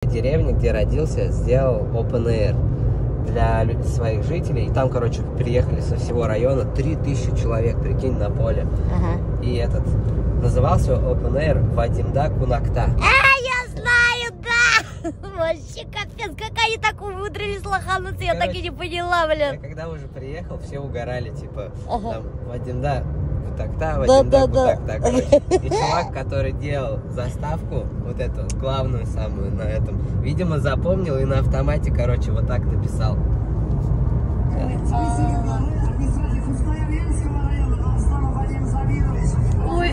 Деревне, где родился, сделал open air для своих жителей. И там, короче, приехали со всего района 3000 человек, прикинь, на поле. И этот назывался open air Вадимда Кунакта. Я знаю, да! Вообще капец, как они так умудрились лохануться, я так и не поняла, блин. Я когда уже приехал, все угорали, типа, там, Вадимда Кунакта, Вадимда Кунакта, короче. И чувак, который делал заставку, вот эту, главную самую на этом, видимо, запомнил и на автомате, короче, вот так написал. Ой,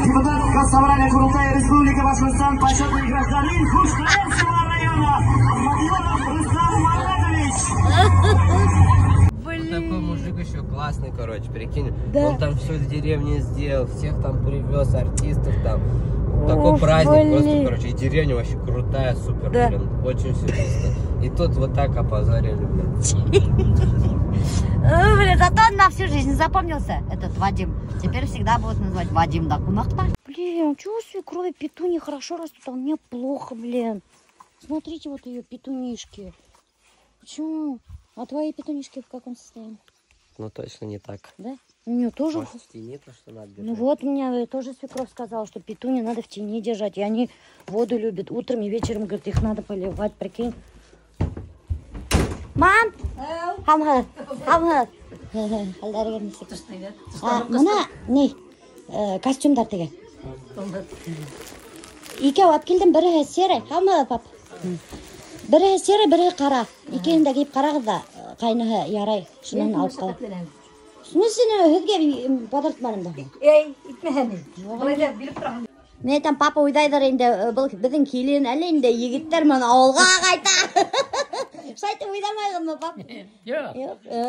Депутат собрания Курултая Республики Башкортостан, почетный гражданин Хушкаевского района, Ахмадьянов Руслан Маратович. Вот такой мужик еще классный, короче, прикинь. Да. Он там все в деревне сделал, всех там привез, артистов там. Такой праздник просто, короче, и деревня вообще крутая, супер, Да. блин, очень все чисто. И тут вот так опозорили, блин. Блин, зато он на всю жизнь запомнился, этот Вадим. Теперь всегда будут называть Вадим да Кунакта. Блин, чего у свекрови петуни хорошо растут, а у меня плохо, блин. Смотрите, вот ее петунишки. Почему? А твои петунишки в каком состоянии? Ну точно не так. Да? У нее тоже. Может, в тени то, что надо держать? Ну вот, мне тоже свекровь сказала, что петуни надо в тени держать. И они воду любят. Утром и вечером, говорит, их надо поливать, прикинь. Мам! Хамхат! Хамхат! Мына, не, костюмдар теге. Екеу алып келдім, бірі серый. Хамхат, пап. Бірі серый, бірі қара. Екеуін де киіп қарағыз да, қайныға ярай. Шынан алып қала. Сені хүзге бадыртмадым да. Ей, итмәһәне. Алайда билеп торам. Мен айтам, папа ойдайдыр енді, бұл біздің келін әлі енді егіттер мені ауылға қайта. Шайтып ойдамайғын ма, пап? Жоқ.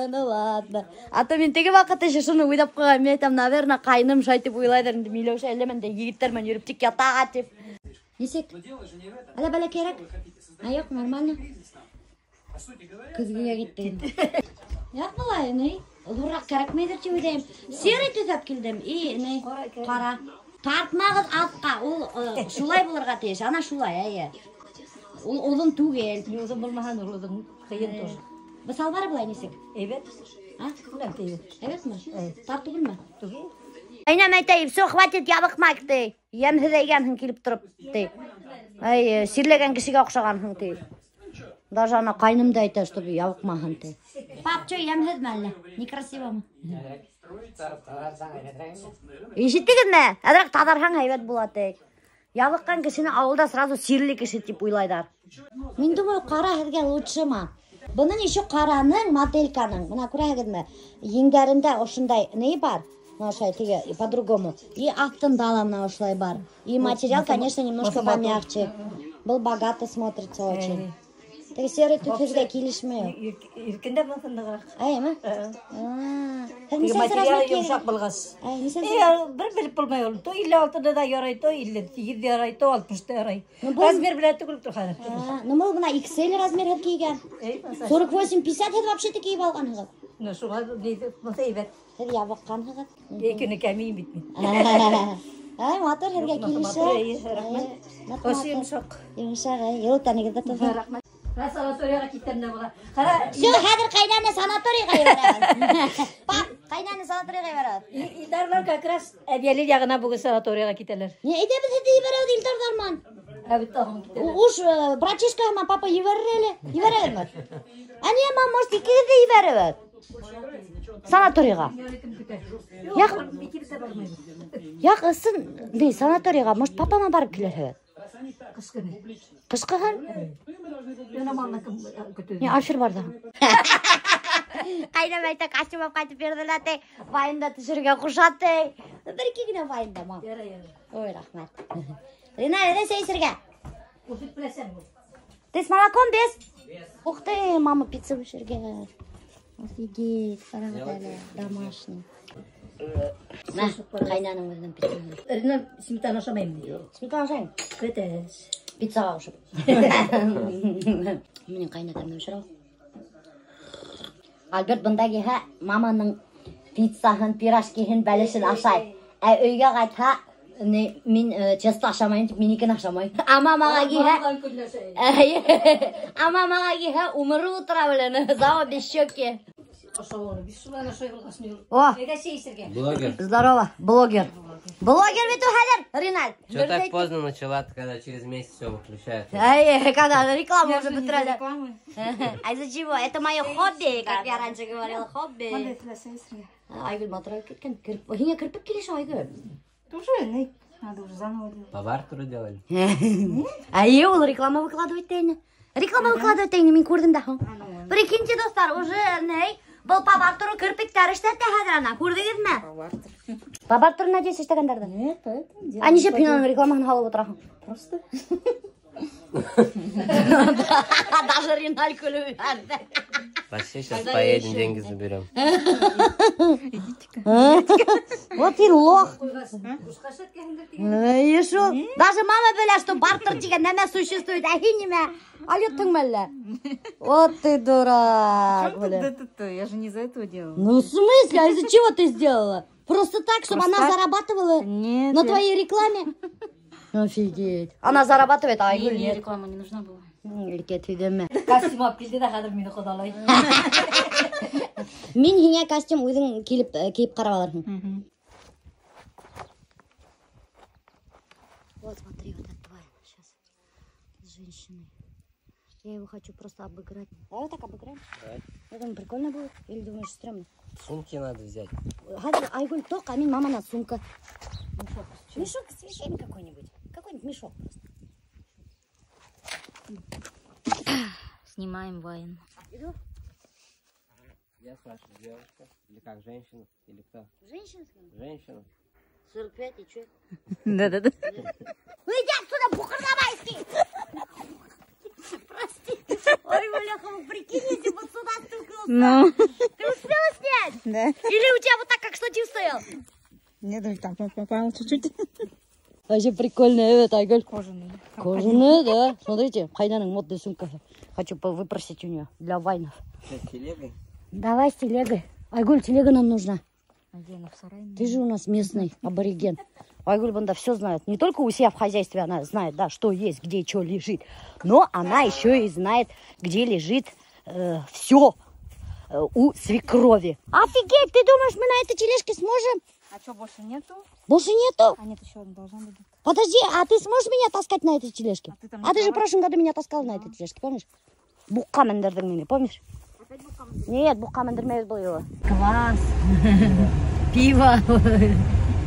Ну ладно. А то мен теге вақытта шыны ойдап қойған. Мен айтам, наверное, қайным шайтып ойлайдыр енді милеуша әлемін де егіттер мен жүріп тек ятаға деп. Несек? Әлі бәлі керек? Айық, нормально. Күзгіге кетті. Яқ былай, не? Ұлырақ керек мейдір че ойдайым. Серый төзіп келдім. И, не? Қара. Тартмағыз атқа, ол шулай бұлырға теш, ана шулай, әйе. Ол олың түгел. Юзым булмаһан улудың кыйын тор. Мысал бар бұлай несек? Эбет. А? Улам тейбет. Evet mi? Tart түгел ме? Туги. Aynen aytayım, все, хватит ябықмайық дей. Емсіз әйгенсің келіп тұрып дей. Ай, сирлеген кішіге оқшағансың дей. Даже ана қайнымды айтады, чтобы ябықмаған дей. Пап, что, емсіз мәлі? Некрасиво ма? Ешіттігіз ме? Әдірек тадархан әйбет болады дей. Ябыққан кішіні ауылда сразу сирлі кіші деп ойлайдар. Мен думаю, қара әзге лучше ма? Бұның еще қараның, модельканың, мына көрәгіз ме? Еңдерінде осындай не бар? Нашай теге по-другому. И аттың даламна ошлай бар. И материал, конечно, немножко помягче. Был богато смотрится очень. Теге серый түтізге келішме. Иркендә булсындыгы. Ай, ма? Теге материал йомшак булгас. Бер билеп булмай ул. То 56-да да ярай, то 57-дә ярай, то 60-да ярай. Размер белән түгел тор хәзер. Ну, мы гына XL размер кийгән. 48-50 һәм вообще киеп алган һәм. Ну, шуга диде, булса әйбәт. Һәм ябыккан һәм. Икене кәмин битми. Ай, матур һәргә килешә. Рәхмәт. Хош йомшак. Йомшак, ел танигызда тоза. Рәхмәт. Санаторийга киттем дә була. Кара, Все, хәзер кайнаны санаторийга ябарабыз. Пап, кайнаны санаторийга ябарабыз. Илдарлар как раз әбиәле ягына бүген санаторийга китәләр. Не, әйдәбез һәдә ябарабыз Илдар Дарман. Әбит тагын китәләр. Уж братишка һәм папа ябарыр әле. Ябарабызмы? Ани, мам, может, икегез дә ябарабыз? Санаторийга. Як, як ысын, не, санаторийга, может, папама барып килер. Кышкыны. Кышкы һәм? Яна малны көтү. Не, Алфер бар да. Кайнам айта костюм алып кайтып бердиләр дей. Вайында төшерергә кушат дей. Бер-ике генә вайында мам. Ой, рахмәт. Рина, әйдә сәйсергә. Кушып беләсәң бу. Ты с молоком без? Ух ты, мама пицца пешергән. Офигеть, караңыз әле, домашний. Мә, кайнаның үзенең пиццасы. Рина сметана ашамыйм ди. Сметана ашайм. Бетәс. Пиццага ашап. Менә кайнатамны пешерә. Альберт бында килһә, маманың пиццаһын, пирожкиһын, бәлешен ашай. Ә өйгә кайтһа, Мен честа ашамайын, менікін ашамайын. Ама маға кейі. Ама маға кейі, умыры ұтыра білені. Зава без щеки. О, Блогер. здорово, блогер. Блогер ведь ухадер, Ринальд. Что так поздно начала, когда через месяц все выключают? Когда реклама уже бытырали. А из-за чего? Это мое хобби, как я раньше говорила, хобби. Айгүл батырайып кеткен. Хине кірпік келеші Айгүл. Уже, надо уже заново делать. По бартеру делали? Ол реклама выкладывать тейні. Реклама выкладывать тейні, мен көрдім да. Прикиньте, достар, уже бұл по бартеру кірпік тәріштәтті хәдірана. Көрдіңіз ме? По бартеру надеюсь іштегендерді? Нет, это делать. А неше пинаның рекламасын қалып отырахын? Просто. Даже Риналь күліп әрді. Пошли, сейчас поедем, деньги заберем. Вот и лох. И шо? Даже мама біля, что бартер деген неме существует, а хи неме. Алеттің мәлі. Вот ты дурак. Я же не за этого делала. Ну в смысле? А из-за чего ты сделала? Просто так, чтобы она зарабатывала на твоей рекламе? Офигеть. Она зарабатывает, а Айгүл нет. Реклама не нужна была. Еркет үйдеме. Костюм алып келді да қазір мені құдалай. Мен хине костюм өзің киіп қарап алармын. Вот смотри, вот это твоя сейчас с женщиной. Я его хочу просто обыграть. Давай так обыграем. Давай. Я думаю, прикольно будет. Или думаешь, стрёмно? Сумки надо взять. Айгуль, только, а мин мамина сумка. Мешок с вещами какой-нибудь. Какой-нибудь мешок просто. Снимаем вайн. Иду. Я спрашиваю, девушка или как, женщина или кто? Женщина? Женщина. 45 и чё? Да-да-да. Ну иди отсюда, бухарнамайский! Прости. Ой, Валяха, вы прикинь, если бы сюда стукнулся. Ну. Ты успела снять? Да. Или у тебя вот так, как штатив стоял? Нет, там попал чуть-чуть. Вообще прикольная эта, Айгуль. Кожаный. Кожаная, да. Смотрите, Хайнаның модная сумка. Хочу выпросить у нее для вайнов. Что, с телегой? Давай с телегой. Айгуль, телега нам нужна. А где она в сарае? Ты же у нас местный абориген. Айгуль Банда все знает. Не только у себя в хозяйстве она знает, да, что есть, где что лежит. Но она еще и знает, где лежит все у свекрови. Офигеть, ты думаешь, мы на этой тележке сможем? А что, больше нету? Больше нету? А нет, еще одна должна быть. Подожди, а ты сможешь меня таскать на этой тележке? А ты там А ты же в давай. прошлом году меня таскал на этой тележке, помнишь? Букка мендердің мені, помнишь? Опять был камень? Нет, букка мендермей был его. Квас. Пиво.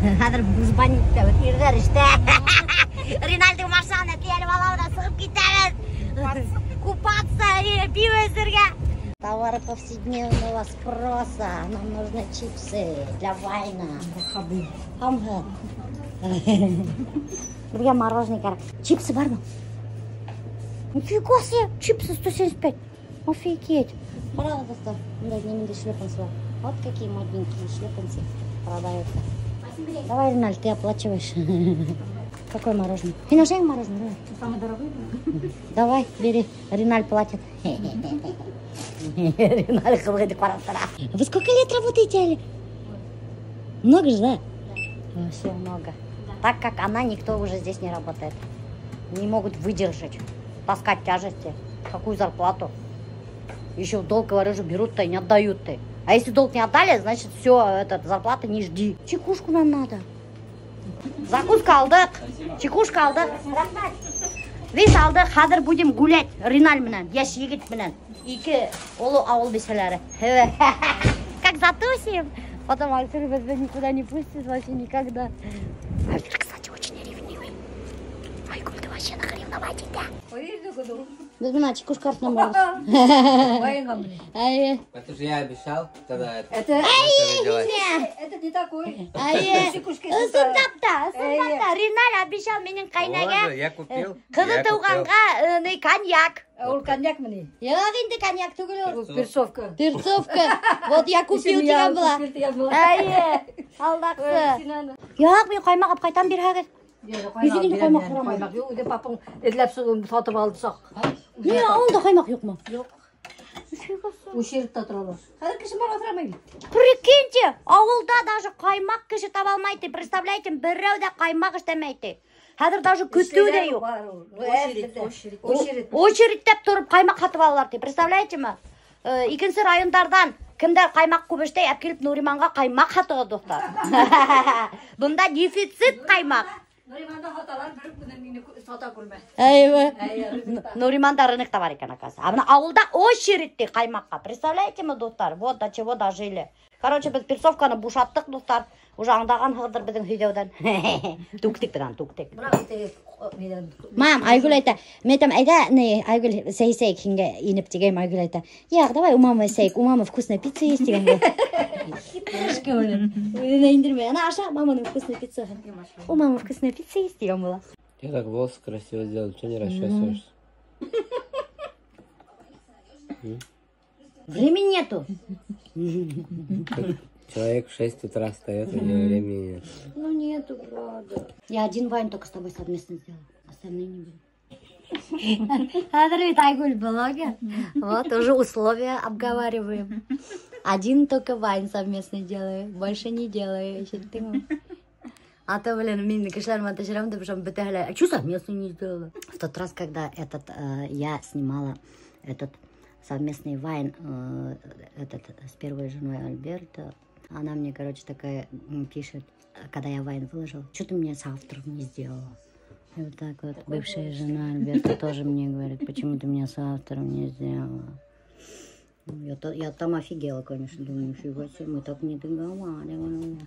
Хадыр бұзбанитті өтірдер ішті. Ринальдың машаны келіп алауына сығып кетеміз. Купаться и пиво сырға. Товары повседневного спроса. Нам нужны чипсы для вайна. Хамха. Бірге мороженое керек. Чипсы бар ма? Нифига себе, чипсы 175. Офигеть. Пора, достар. Мында неменде шлепанцы бар. Вот какие модненькие шлепанцы продаются. Давай, Ринальд, ты оплачиваешь. Какое мороженое? Ты нашел мороженое? Самый дорогой? Давай, бери. Риналь платит. Риналь хлопает квартира. Вы сколько лет работаете, Али? Много же, да? Все много. Так как она, никто уже здесь не работает. Не могут выдержать, таскать тяжести. Какую зарплату? Еще в долг, говорю же, берут-то и не отдают-то. А если долг не отдали, значит, все, зарплаты не жди. Чекушку нам надо. Закуска алдық. Чекушка алдық. Вес алдық. Хадыр будем гулять. Риналь менен, яш егет менен. Ике олу ауыл беселері. Как затусим. Потом Альфир без никуда не пустит вообще никогда. Альфир, кстати, очень ревнивый. Айгуль, ты вообще нахревновать, да? Без меня чекушка артнаморус. Это же я обещал тогда это Это делать. это не такой. Сындапта. Риналь обещал менің қайнаға. Я купил. Қызы туғанға коньяк. Ол коньяк мне. Жоқ, енді коньяк түгілі. Перцовка. Перцовка. Вот я купил деген была. Алдақсы. Жоқ, мен қаймақ ап қайтам бер хағыр. Қаймақ жоқ. Үйде папың эдләп сатып алды сақ. Не, ауылда қаймақ жоқ ма? Жоқ. Ушерді тұралар. Қазір кіші маған отырамайды. Прикиньте, ауылда даже қаймақ кіші таба алмайды. Представляете, біреу де қаймақ іштемейді. Қазір даже күту де жоқ. Очередтеп тұрып қаймақ қатып алалар. Представляете ма? Екінші райондардан кімдер қаймақ көп іште, әпкеліп Нуриманға қаймақ қатығы доқтар. Бұнда дефицит қаймақ. Нуриманда хаталар бір күнін мені сата көрмәді. Нуриманда рынокта бар екен, оказывается. А мына ауылда очередте қаймаққа. Представляете ма, достар? Вот до чего дожили. Короче, біз перцовканы бушаттық, достар. Уже аңдаған ғылдыр біздің үйдеуден. Туктик бідан, туктик. Мам, Айгүл айта, мен там айда, Айгүл сәйсәйік хинге еніп деген Айгүл айта. Яқ, давай у мамы сәйік, у мамы вкусная пицца есть деген. Хитрышка олен. Өзіне индірме, ана аша, маманың вкусная пицца. У мамы вкусная пицца есть деген бола. Я так волосы красиво сделал, что не расчесываешься? Времени нету. Человек в 6 утра встает, у него времени нет. Ну нету, правда. Я один вайн только с тобой совместно сделала. Остальные не были. Смотри, Айгуль блогер. Вот, уже условия обговариваем. Один только вайн совместно делаю. Больше не делаю. Еще ты. А то, блин, меня кишлярма тащерам, ты причем бытагля. А что совместно не сделала? В тот раз, когда я снимала этот совместный вайн с первой женой Альберта, она мне, короче, такая пишет, когда я вайн выложила, что ты мне с автором не сделала? И вот так вот бывшая жена Альберта тоже мне говорит, почему ты меня с автором не сделала? Я там офигела, конечно, думаю, нифига себе, мы так не договаривались.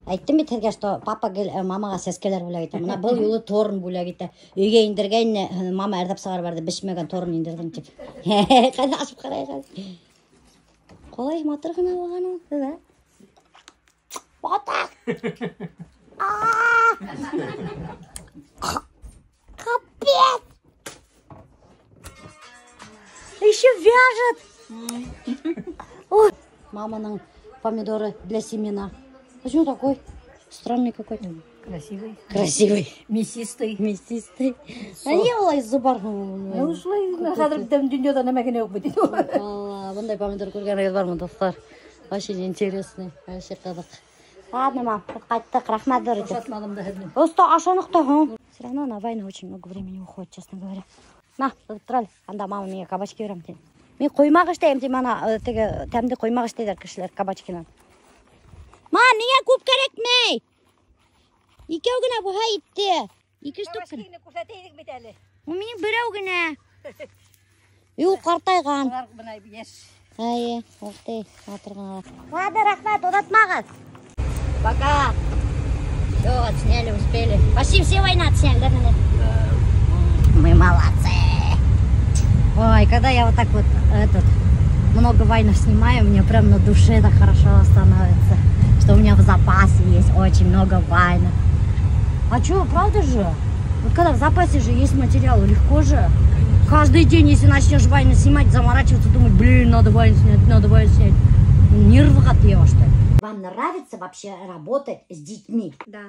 Айттым бит һеҙгә, что папа мамаға сәскәләр бүләк итә. Мына был юлы торын бүләк итә. Өйгә индергән, мама әрдәп сығар барды, бешмәгән торын индердем тип. Ҡайҙа асып ҡарай. Ҡалай матур ғына булған ул, да? Батак! Капец! Еще вяжет! Маманың помидоры для семена. Почему такой странный какой-то? Красивый. Красивый. Мясистый. Мясистый. А не было из зубарного. Ну, ушли. Қазір дүниеда немәгіне өк бөтейді. Бұндай помидор көрген бар ма, достар? Очень интересный. Вообще қызық. Ладно, мам, қайттық, рахмат дұрыды. Шатмадым да хәдім. Просто ашанықта, все равно на войну очень много времени уходит, честно говоря. На, тұрал, анда мама менге кабачки берем дейін. Мен қоймақ іштейм дейм, ана тәмді қоймақ іштейдер кішілер кабачкинан. Мам, менге көп керек мей. Екеу гіне бұға итті. Екі штук гіне. Кабачкины көрсетейдік бет әлі. Менің біреу гіне. Үй қартайған. Олар бұнай еш. Әйе, оқтай, атырған. Ладно, рахмат, ұдатмағыз. Пока. Все, отсняли, успели. Почти все войны отсняли, да, наверное? Да. Мы молодцы. Ой, когда я вот так вот много войнов снимаю, мне прям на душе так хорошо становится, что у меня в запасе есть очень много войнов. А что, правда же? Вот когда в запасе же есть материал, легко же. Каждый день, если начнешь войны снимать, заморачиваться, думать, блин, надо войну снять, надо войну снять. Нервы отъела, что ли? Вам нравится вообще работать с детьми? Да.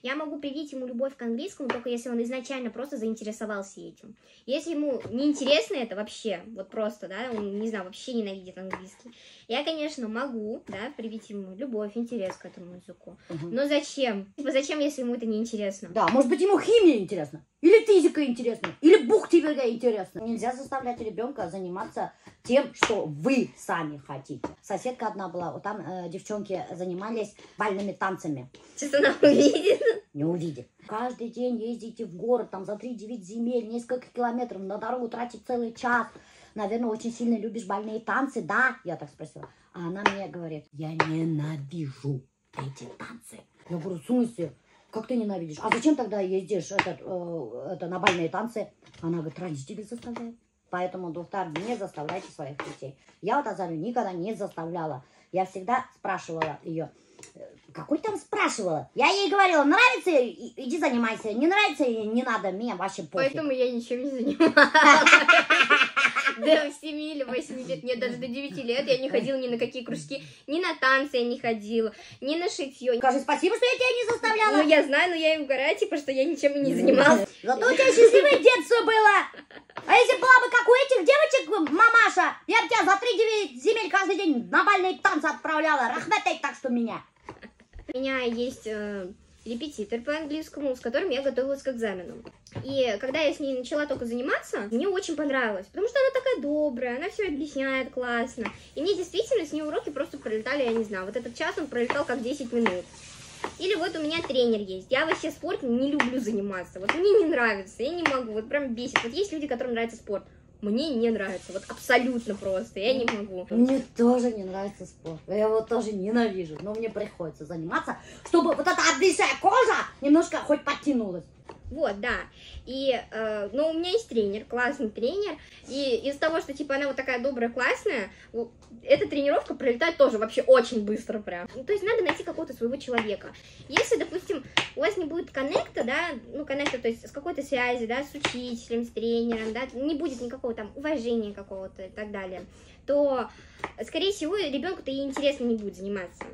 Я могу привить ему любовь к английскому, только если он изначально просто заинтересовался этим. Если ему неинтересно это вообще, вот просто, да, он, не знаю, вообще ненавидит английский, я, конечно, могу, да, привить ему любовь, интерес к этому языку. Но зачем? Зачем, если ему это неинтересно? Да, может быть, ему химия интересна, или физика интересна, или бухгалтерия интересна. Нельзя заставлять ребенка заниматься тем, что вы сами хотите. Соседка одна была, вот там девчонки занимались бальными танцами. Сейчас она увидит. Не увидит. Каждый день ездите в город, там за 3-9 земель, несколько километров, на дорогу тратить целый час. Наверное, очень сильно любишь бальные танцы, да? Я так спросила. А она мне говорит, я ненавижу эти танцы. Я говорю, в смысле? Как ты ненавидишь? А зачем тогда ездишь на бальные танцы? Она говорит, родители заставляют. Поэтому, доктор, не заставляйте своих детей. Я вот Азалию никогда не заставляла. Я всегда спрашивала ее. Какой там спрашивала? Я ей говорила, нравится, иди занимайся. Не нравится, не надо, мне вообще пофиг. Поэтому я ничем не занималась. до 7 или 8 лет, нет, даже до 9 лет я не ходила ни на какие кружки, ни на танцы я не ходила, ни на шитье. Скажи спасибо, что я тебя не заставляла. Ну, я знаю, но я и угораю, типа, что я ничем и не занималась. Зато у тебя счастливое детство было. А если была бы как у этих девочек, мамаша, я бы тебя за 3 земель каждый день на бальные танцы отправляла. Рахмет, так что меня. У меня есть репетитор по английскому, с которым я готовилась к экзамену. И когда я с ней начала только заниматься, мне очень понравилось, потому что она такая добрая, она все объясняет классно. И мне действительно с ней уроки просто пролетали, я не знаю, вот этот час он пролетал как 10 минут. Или вот у меня тренер есть. Я вообще спортом не люблю заниматься. Вот мне не нравится, я не могу, вот прям бесит. Вот есть люди, которым нравится спорт. Мне не нравится, вот абсолютно просто, я не могу. Мне тоже не нравится спорт, я его тоже ненавижу, но мне приходится заниматься, чтобы вот эта обвисшая кожа немножко хоть подтянулась. Вот, да. И, но у меня есть тренер, классный тренер, и из-за того, что, типа, она вот такая добрая, классная, эта тренировка пролетает тоже вообще очень быстро прям. То есть надо найти какого-то своего человека. Если, допустим, у вас не будет коннекта, да, ну, коннекта, то есть с какой-то связи, да, с учителем, с тренером, да, не будет никакого там уважения какого-то и так далее, то, скорее всего, ребенку-то и интересно не будет заниматься.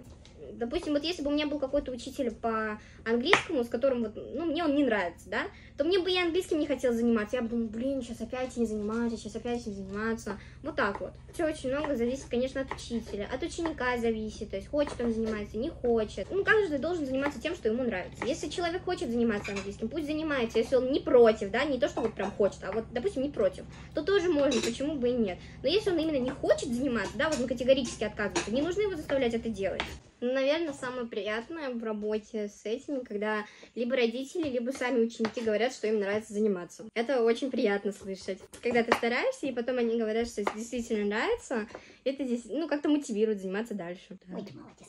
Допустим, вот если бы у меня был какой-то учитель по английскому, с которым вот, ну, мне он не нравится, да, то мне бы и английским не хотелось заниматься. Я бы думала, блин, сейчас опять не заниматься, сейчас опять не заниматься. Вот так вот. Все очень много зависит, конечно, от учителя, от ученика зависит, то есть хочет он заниматься, не хочет. Ну, каждый должен заниматься тем, что ему нравится. Если человек хочет заниматься английским, пусть занимается. Если он не против, да, не то, что вот прям хочет, а вот, допустим, не против, то тоже можно, почему бы и нет. Но если он именно не хочет заниматься, да, вот он категорически отказывается, не нужно его заставлять это делать. Наверное, самое приятное в работе с этими, когда либо родители, либо сами ученики говорят, что им нравится заниматься. Это очень приятно слышать. Когда ты стараешься, и потом они говорят, что действительно нравится, это здесь, ну, как-то мотивирует заниматься дальше. Ой, ты молодец.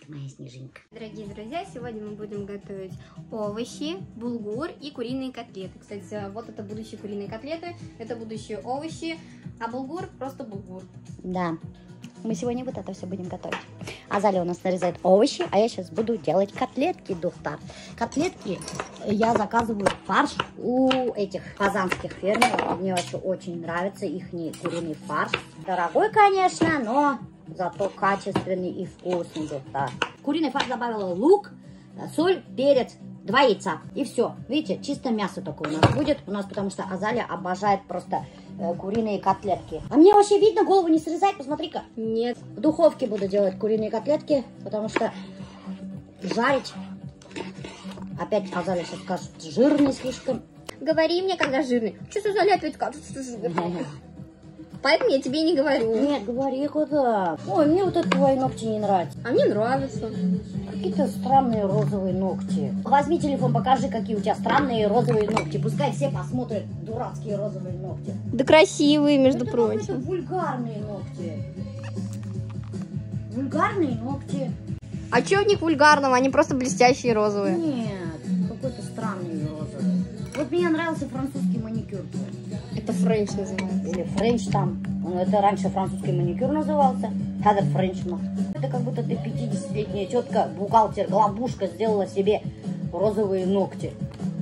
Моя снежинка. Дорогие друзья, сегодня мы будем готовить овощи, булгур и куриные котлеты. Кстати, вот это будущие куриные котлеты, это будущие овощи, а булгур просто булгур. Да. Мы сегодня вот это все будем готовить. Азалия у нас нарезает овощи, а я сейчас буду делать котлетки, доктор. Котлетки я заказываю фарш у этих казанских фермеров. Мне вообще очень нравится их куриный фарш. Дорогой, конечно, но зато качественный и вкусный, доктор. Куриный фарш добавила лук, соль, перец, 2 яйца. И все. Видите, чисто мясо только у нас будет. У нас, потому что Азалия обожает просто куриные котлетки. А мне вообще видно, голову не срезать, посмотри-ка. Нет. В духовке буду делать куриные котлетки, потому что жарить, опять Азалия сейчас скажет, жирный слишком. Говори мне, когда жирный. Что за Азалия опять кажется жирный? Поэтому я тебе и не говорю. Нет, говори куда. Ой, мне вот это твои ногти не нравятся. А мне нравятся. Какие-то странные розовые ногти. Возьми телефон, покажи, какие у тебя странные розовые ногти. Пускай все посмотрят дурацкие розовые ногти. Да красивые, между Это прочим. какие-то вульгарные ногти. Вульгарные ногти. А что в них вульгарного? Они просто блестящие розовые. Нет, какой-то странный розовый. Вот мне нравился французский маникюр. Это френч называется. Или френч там. Ну, это раньше французский маникюр назывался. Хадер френч. Это как будто ты 50-летняя тетка, бухгалтер, главбушка сделала себе розовые ногти,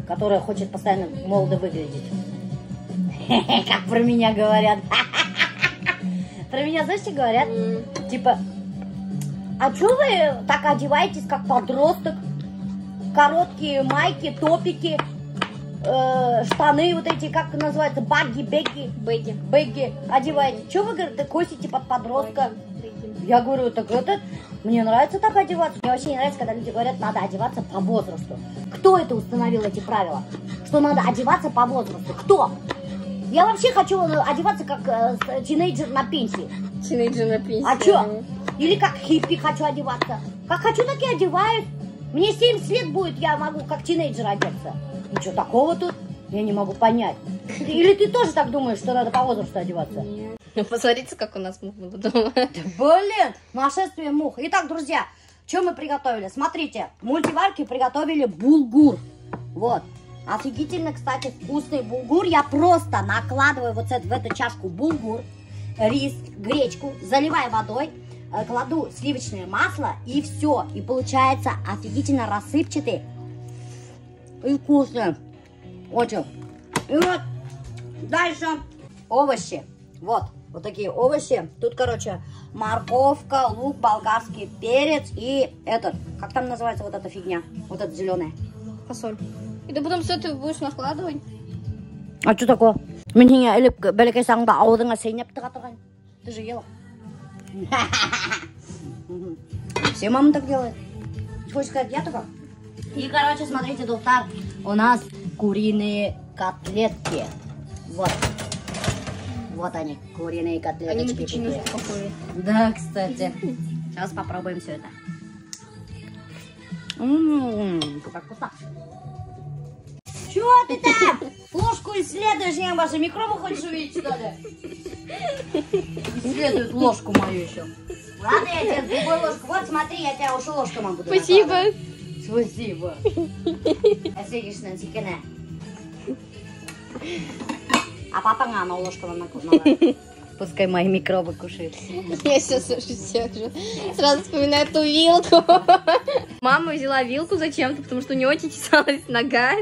которая хочет постоянно молодо выглядеть. Как про меня говорят. Про меня, знаешь, что говорят? Типа, а что вы так одеваетесь, как подросток? Короткие майки, топики, штаны вот эти, как называется, багги, бэгги одеваете. Что вы, говорите, косите под подростка? Я говорю, так это, мне нравится так одеваться. Мне вообще не нравится, когда люди говорят, надо одеваться по возрасту. Кто это установил, эти правила? Что надо одеваться по возрасту? Кто? Я вообще хочу одеваться как тинейджер на пенсии. Тинейджер на пенсии. А что? Или как хиппи хочу одеваться. Как хочу, так и одеваюсь. Мне 70 лет будет, я могу как тинейджер одеться. Ничего такого тут, я не могу понять. Или ты тоже так думаешь, что надо по возрасту одеваться? Нет. Посмотрите, как у нас мух будут дома. Блин, нашествие мух. Итак, друзья, что мы приготовили? Смотрите, в мультиварке приготовили булгур. Вот. Офигительно, кстати, вкусный булгур. Я просто накладываю вот в эту чашку булгур, рис, гречку, заливаю водой, кладу сливочное масло и все. И получается офигительно рассыпчатый и вкусный. Очень. И вот Дальше. Овощи. Вот такие овощи. Тут, короче, морковка, лук, болгарский перец и этот, как там называется вот эта фигня? Вот эта зеленая. Фасоль. И ты потом все это будешь накладывать? А что такое? Мне белекай саңда аудыңа сейнеп тұрған. Ты же ела. Все мамы так делают. Хочешь сказать, я только? И, короче, смотрите, доктор, у нас куриные котлетки. Вот. Вот они, куриные котлетки. Они на печенюшку похожи. Да, кстати. Сейчас попробуем все это. Как вкусно. Чего ты там? Ложку исследуешь, я ваши микробы хочешь увидеть, что ли? Исследует ложку мою еще. Ладно, я тебе с другой ложку. Вот смотри, я тебя уже ложку могу. Спасибо. Спасибо. Отлично, тикене. А папа на ложку накладывала. Пускай мои микробы кушают. Я сейчас уже сижу. Сразу вспоминаю эту вилку. Мама взяла вилку зачем-то, потому что у нее очень чесалась нога.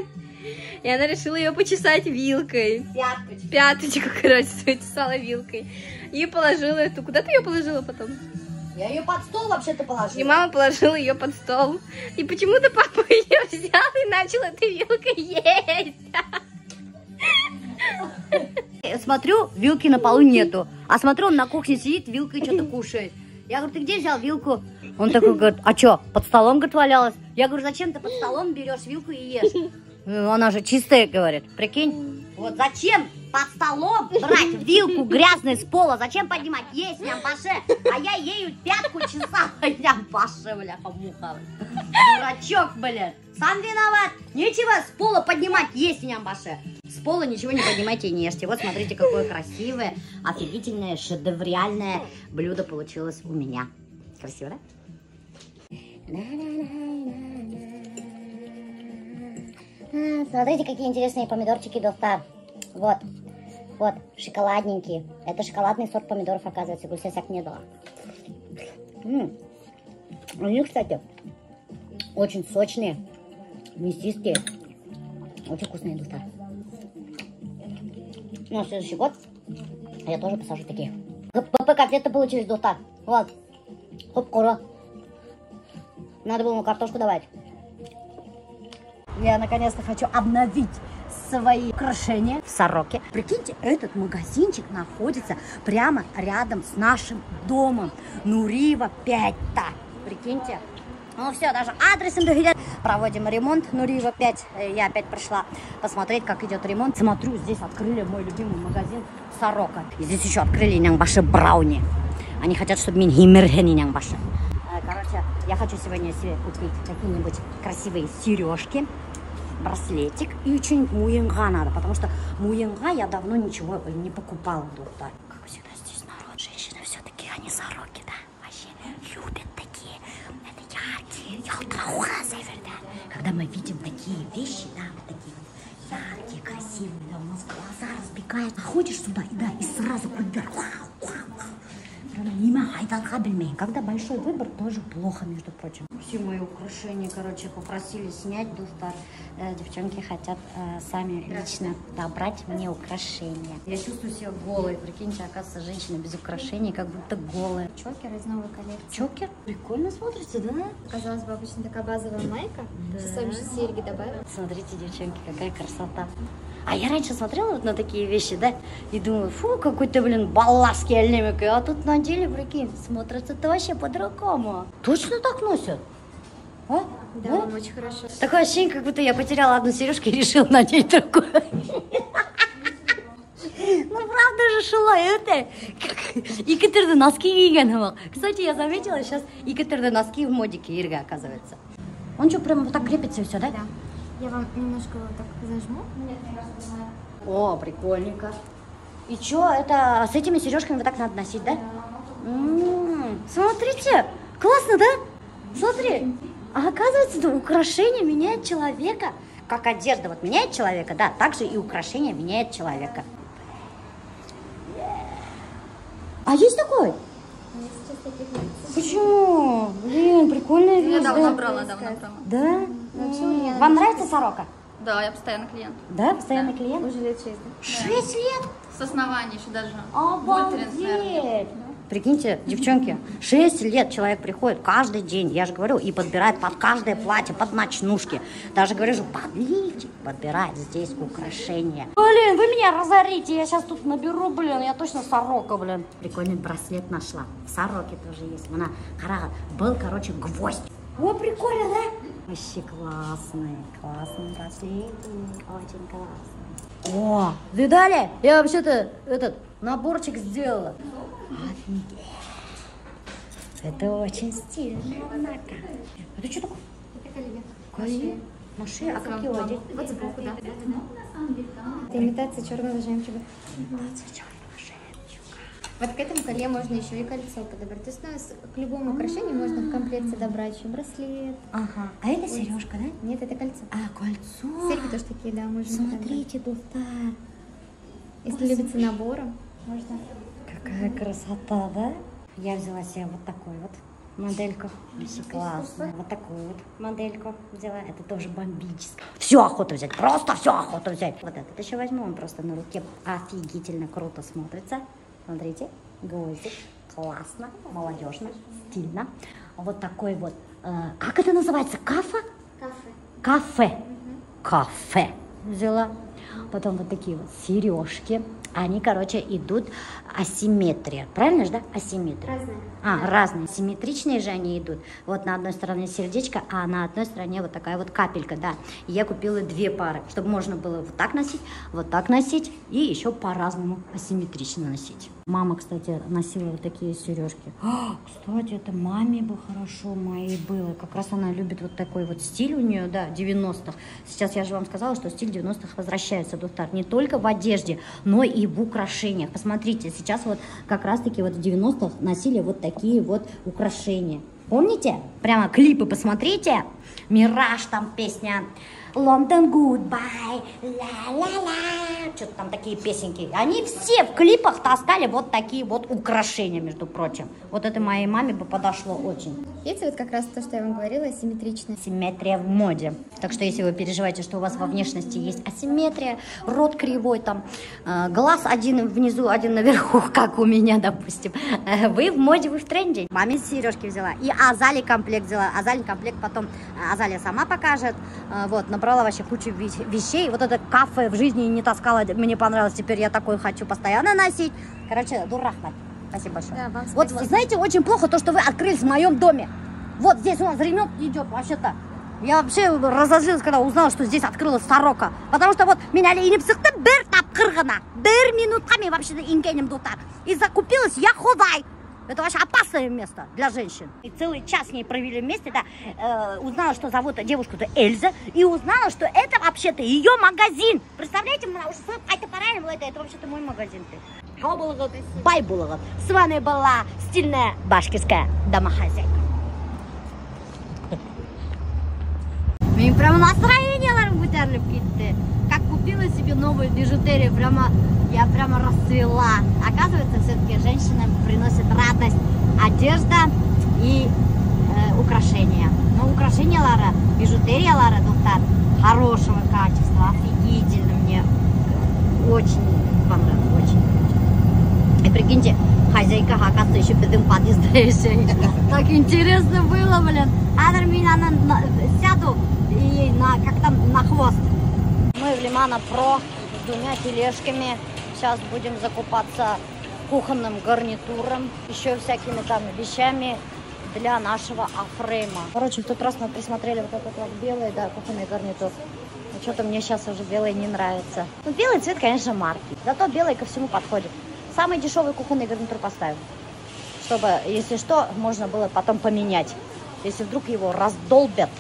И она решила ее почесать вилкой. Пяточку. Пяточку, короче, свою чесала вилкой. И положила эту. Куда ты ее положила потом? Я ее под стол вообще-то положила. И мама положила ее под стол. И почему-то папа ее взял и начал этой вилкой есть. Я смотрю, вилки на полу нету. А смотрю, он на кухне сидит, вилкой что-то кушает. Я говорю, ты где взял вилку? Он такой говорит, а что, под столом, говорит, валялась? Я говорю, зачем ты под столом берешь вилку и ешь? Она же чистая, говорит. Прикинь, вот зачем под столом брать вилку грязной с пола? Зачем поднимать? Есть, нямпаше. А я ею пятку чесала. Нямпаше, бляха-муха. Дурачок, блядь. Сам виноват. Нечего с пола поднимать. Есть, нямпаше. С пола ничего не поднимайте и не ешьте. Вот смотрите, какое красивое, офигительное, шедевриальное блюдо получилось у меня. Красиво, да? Смотрите, какие интересные помидорчики, доктор. Вот, вот, шоколадненькие. Это шоколадный сорт помидоров, оказывается. Гусесак не дала. Они, кстати, очень сочные, мясистые. Очень вкусные, доктор. На следующий год я тоже посажу такие. КП-котлеты получились, доктор. Вот. Хоп-кура. Надо было ему картошку давать. Я наконец-то хочу обновить свои украшения в Сороке. Прикиньте, этот магазинчик находится прямо рядом с нашим домом. Нурива 5-та. Прикиньте. Ну все, даже адресом доверять. Проводим ремонт. Нурива 5. Я опять пришла посмотреть, как идет ремонт. Смотрю, здесь открыли мой любимый магазин Сорока. И здесь еще открыли нянгбаши брауни. Они хотят, чтобы меня химергени нянгбаши. Короче, я хочу сегодня себе купить какие-нибудь красивые сережки, браслетик и что-нибудь муенга надо, потому что муенга я давно ничего не покупала, доктор. Как всегда здесь народ, женщины все-таки, они Сороки, да, вообще любят такие, это яркие, когда мы видим такие вещи, да, вот такие вот яркие, красивые, да, у нас глаза разбегают, а ходишь сюда, да, и сразу выбор, когда большой выбор, тоже плохо, между прочим. Все мои украшения, короче, попросили снять, доктор. Девчонки хотят сами лично добрать мне украшения. Я чувствую себя голой. Прикиньте, оказывается, женщина без украшений, как будто голая. Чокер из новой коллекции. Чокер? Прикольно смотрится, да? Казалось бы, обычно такая базовая майка. Да. Сейчас серьги добавила. Смотрите, девчонки, какая красота. А я раньше смотрела вот на такие вещи, да, и думаю, фу, какой-то, блин, балластский альнемик. А тут на деле, прикинь, смотрится-то вообще по-другому. Точно так носят? А? Да, он очень хорошо. Такое ощущение, как будто я потеряла одну сережку и решила надеть другую. Ну, правда же шила это. Икотерды носки кийген. Кстати, я заметила, сейчас икотерды носки в модике, Ирга, оказывается. Он что, прям вот так крепится и все, да? Да. Я вам немножко вот так зажму. О, прикольненько. И что, это с этими сережками вот так надо носить, да? Смотрите, классно, да? Смотри, а оказывается, да, украшение меняет человека. Как одежда вот меняет человека, да, так же и украшение меняет человека. А есть такой? Почему? Блин, прикольная вещь. Я давно брала, давно брала. Да? Вам нравится Сорока? Да, я постоянный клиент. Да, постоянный клиент? Уже лет 6, да? 6 лет? С основания еще даже. Обалдеть! Прикиньте, девчонки, 6 лет человек приходит каждый день, я же говорю, и подбирает под каждое платье, под ночнушки. Даже говорю, что под лифчик подбирает здесь украшения. Блин, вы меня разорите, я сейчас тут наберу, блин, я точно сорока, блин. Прикольный браслет нашла, в сороке тоже есть. Она, был, короче, гвоздь. О, прикольно, да? Вообще классный браслетик, очень классный. О, видали? Я вообще-то этот наборчик сделала. Офигеть. Это очень стильно, однако. Это что такое? Это колье. Колье? На шее? А как его одеть? Вот сбоку, да. Это имитация черного жемчуга. Имитация черного жемчуга. Вот к этому колье можно еще и кольцо подобрать. То есть у нас к любому украшению можно в комплекте добрать еще браслет. Ага. А это сережка, да? Нет, это кольцо. А, кольцо. Серьги тоже такие, да, можно. Смотрите, Дуфтар. Если любите набором, можно. Какая красота, да? Я взяла себе вот такой вот модельку. Вообще классно. Вот такую вот модельку взяла. Это тоже бомбическое. Все охота взять, просто все охота взять. Вот этот еще возьму, он просто на руке офигительно круто смотрится. Смотрите, гвоздик. Классно, молодежно, стильно. Вот такой вот, как это называется, кафе? Кафе. Кафе взяла. Потом вот такие вот сережки. Они, короче, идут асимметрия. Правильно же, да? Асимметрия. Разные. Разные. Симметричные же они идут. Вот на одной стороне сердечко, а на одной стороне вот такая вот капелька, да. И я купила 2 пары, чтобы можно было вот так носить и еще по-разному асимметрично носить. Мама, кстати, носила вот такие сережки. Кстати, это маме бы хорошо моей было. Как раз она любит вот такой вот стиль у нее, да, 90-х. Сейчас я же вам сказала, что стиль 90-х возвращается, Дуфтар, не только в одежде, но и в украшениях. Посмотрите, сейчас вот как раз-таки вот в 90-х носили вот такие вот украшения. Помните? Прямо клипы посмотрите. Мираж, там песня London Goodbye, ла-ла-ла. Что-то там такие песенки. Они все в клипах таскали вот такие вот украшения, между прочим. Вот это моей маме бы подошло очень. Видите, вот как раз то, что я вам говорила, асимметрично. Симметрия в моде. Так что если вы переживаете, что у вас во внешности есть асимметрия, рот кривой, там, глаз один внизу, один наверху, как у меня, допустим, вы в моде, вы в тренде. Маме сережки взяла. И Азали комплект взяла. Азали комплект потом Азалия сама покажет. Вот, набрала вообще кучу вещей. Вот это кафе в жизни не таскала, мне понравилось. Теперь я такой хочу постоянно носить. Короче, дурахмат. Спасибо большое. Да, вам спасибо. Вот, знаете, очень плохо то, что вы открылись в моем доме. Вот здесь у нас ремонт идет вообще-то. Я вообще разозлилась, когда узнала, что здесь открылась сорока. Потому что вот меня лейнеп сықты бір тапқырғына. Бір минутқа мен вообще-то инкенем Дуфтар. И закупилась я худай. Это вообще опасное место для женщин. И целый час с ней провели вместе, да. Узнала, что зовут девушку-то Эльза. И узнала, что это вообще-то ее магазин. Представляете, это вообще-то мой магазин. Бай булығын. С вами была стильная башкирская домохозяйка. Мен прямо настроенияларым көтеріліп кетті. Как купила себе новую бижутерию, я прямо расцвела. Оказывается, все-таки женщинам приносит радость одежда и украшения. Но украшения Лара, бижутерия Лара, Дуфтар, хорошего качества, офигительно, мне очень понравилось, очень. И прикиньте, хозяйка, оказывается, еще в этом подъезде. Так интересно было, блин. Адр меня сяду и как-то на хвост. Мы в Лимана Про с 2 тележками. Сейчас будем закупаться кухонным гарнитуром, еще всякими там вещами для нашего афрейма. Короче, в тот раз мы присмотрели вот этот вот белый, да, кухонный гарнитур. Но что-то мне сейчас уже белый не нравится. Ну, белый цвет, конечно, марки. Зато белый ко всему подходит. Самый дешевый кухонный гарнитур поставим, чтобы, если что, можно было потом поменять. Если вдруг его раздолбят,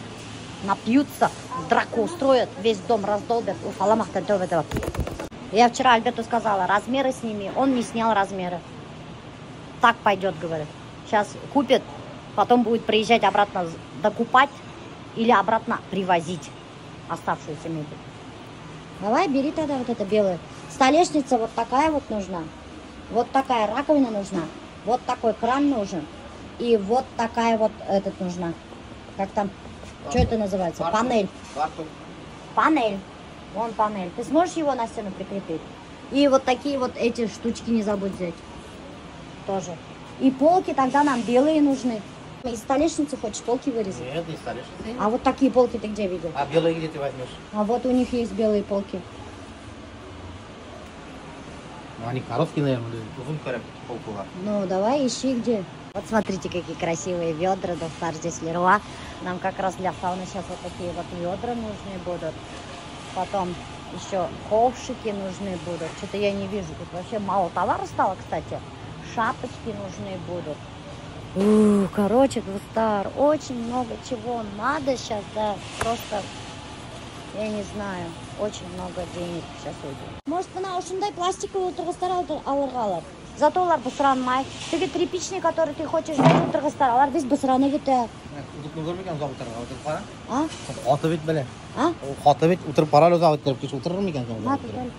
напьются, драку устроят, весь дом раздолбят. Я вчера Альберту сказала, размеры сними. Он не снял размеры. Так пойдет, говорит. Сейчас купит, потом будет приезжать обратно докупать или обратно привозить оставшуюся мебель. Давай, бери тогда вот это белое. Столешница вот такая вот нужна. Вот такая раковина нужна. Вот такой кран нужен. И вот такая вот нужна. Как там? Что это называется? Панель. Панель. Вон панель. Ты сможешь его на стену прикрепить? И вот такие вот эти штучки не забудь взять. Тоже. И полки тогда нам белые нужны. Из столешницы хочешь полки вырезать? Нет, не столешницы. А вот такие полки ты где видел? А белые где ты возьмешь? А вот у них есть белые полки. Ну, они короткие, наверное, узун полкула. Ну, давай ищи где. Вот смотрите, какие красивые ведра, Достар, здесь Леруа. Нам как раз для сауны сейчас вот такие вот ведра нужны будут. Потом еще ковшики нужны будут. Что-то я не вижу. Тут вообще мало товара стало, кстати. Шапочки нужны будут. Короче, Достар, очень много чего надо сейчас, да. Просто, я не знаю, очень много денег сейчас уйдет. Может, она ушундай пластиковый утыргыстар алыргалар. Зато олар бысыранмай. Теги тряпичный, который ты хочешь взять утыргыстар, алар без бысыраны кетет. Удобно көрмеген заводтарға отырып қара. А? Қаты бет бәле. А? Қаты бет отырып қара заводтарға кеш отырыр ма екен На, заводтарға?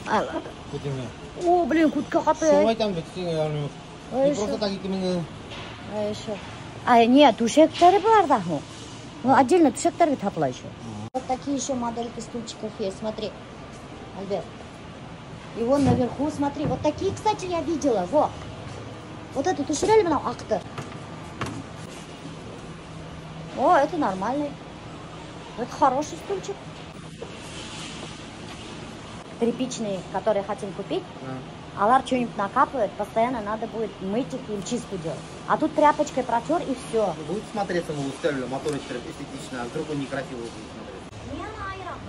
туда. Көтеме. О, блин, кутка хаты. Сен айтам бет, сен яғни. Ой, Не просто так икеменге. А еще. А, нет, тушектары бар да. Ну, отдельно тушектары тапла еще. Вот такие еще модельки стульчиков есть, смотри. Альберт. И вон наверху, смотри, вот такие, кстати, я видела, во. Вот эту тушерели мне акты. О, это нормальный. Это хороший стульчик. Тряпичный, который хотим купить. Алар что-нибудь накапывает, постоянно надо будет мыть их и чистку делать. А тут тряпочкой протер и все. Будет смотреться на устелю, моторочка эстетично, а вдруг он некрасиво будет смотреться. Не айрам.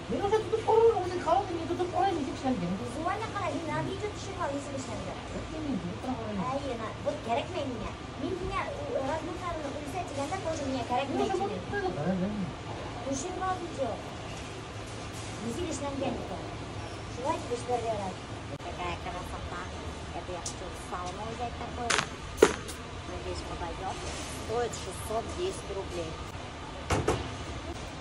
Мен уже тут қоры, оның қалады, мен тут қорайын деп шәлген. Сегодня қарай, на видео түсіріп алып есігішіңді. Айына, вот керек ме меня? Мен меня размерно улица дегенде тоже мне керек ме? Түсіріп алып видео. Есігішіңді. Шулай тебе что делать? Какая красота. Это я хочу в сауну взять такой. Надеюсь, подойдет. Стоит 610 рублей.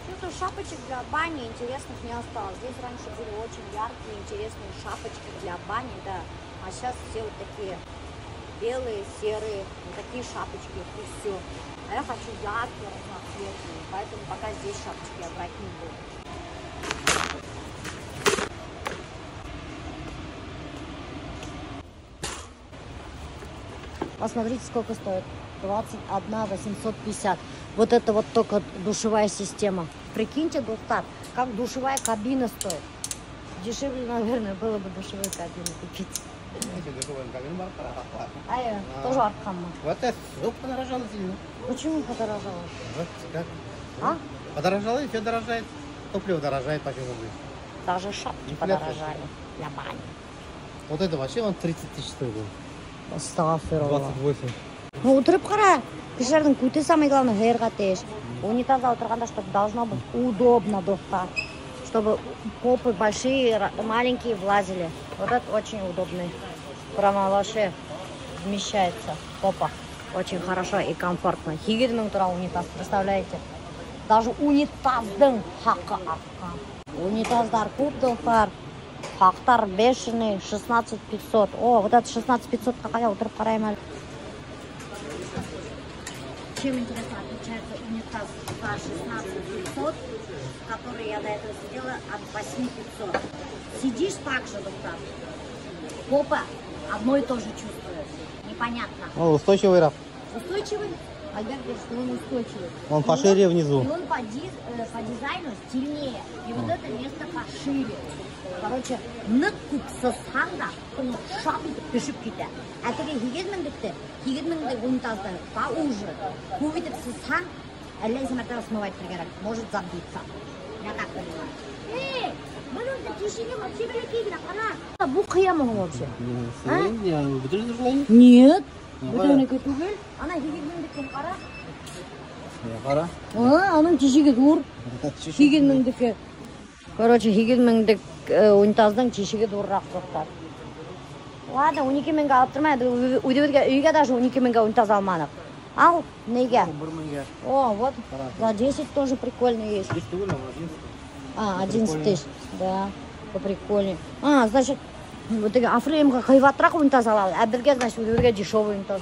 Что-то шапочек для бани интересных не осталось. Здесь раньше были очень яркие, интересные шапочки для бани, да. А сейчас все вот такие белые, серые, вот такие шапочки, и все. А я хочу яркие, разноцветные, поэтому пока здесь шапочки я брать не буду. Посмотрите, сколько стоит. 21 850. Вот это вот только душевая система. Прикиньте, Достар, как душевая кабина стоит. Дешевле, наверное, было бы душевую кабину купить. Тоже аркамма. Вот это все подорожало сильно. Почему подорожало? Вот как. А? Подорожало и все дорожает. Топливо дорожает почему бы. Даже шапки Инфляция подорожали для бани. Вот это вообще он 30 тысяч стоит. Астафирулла. 28. Ну, отырып қара. Кішердің күті самый главный ғайырға теш. Унитазда отырғанда, чтобы должно быть удобно, Достар. Чтобы попы большие, маленькие влазили. Вот это очень удобный. Прямо вообще вмещается попа. Очень хорошо и комфортно. Хигердің тұра унитаз, представляете? Даже унитаздың хақы артқан. Унитаздар көп, Достар. Хақтар бешеный, 16 500. О, вот это 16 500 какая, отырып қарайым әлі. Чем интересно отличается унитаз за 16 500, который я до этого сидела, от 8 500. Сидишь так же, Достар. Попа одно и то же чувствуешь. Непонятно. Он устойчивый раф. Устойчивый? Альберт говорит, что он устойчивый. Он пошире внизу. И он по дизайну стильнее. И вот это место пошире. Короче, ныккук сысханда, он шапит пешіп кетті. Әтіге хигедміңді унитазды поуже. Кувитіп сысхан, әлі измәртәбі смывать керек. Может забиться. Я так понимаю. Эй, бұның тишине вообще бәлекейгіна, қана. Бұл қиямы вообще? Нет. Бөтенекі түгел. Ана хигедміңді кем қара? Қара. Аның тишиге дур. Хигедміңдікі. Короче, хигедміңдік унитаздың тишиге дұррақ жоқтар. Ладно, 12 мыңға алып тұрмайды. Үйге даже 12 мыңға унитаз алмадық. Ал, неге? О, вот, за 10 тоже прикольный есть. 11 тысяч, да, прикольный. Значит, вот афреймға қайватырақ унитаз алады. Әбірге, значит, дешевый унитаз.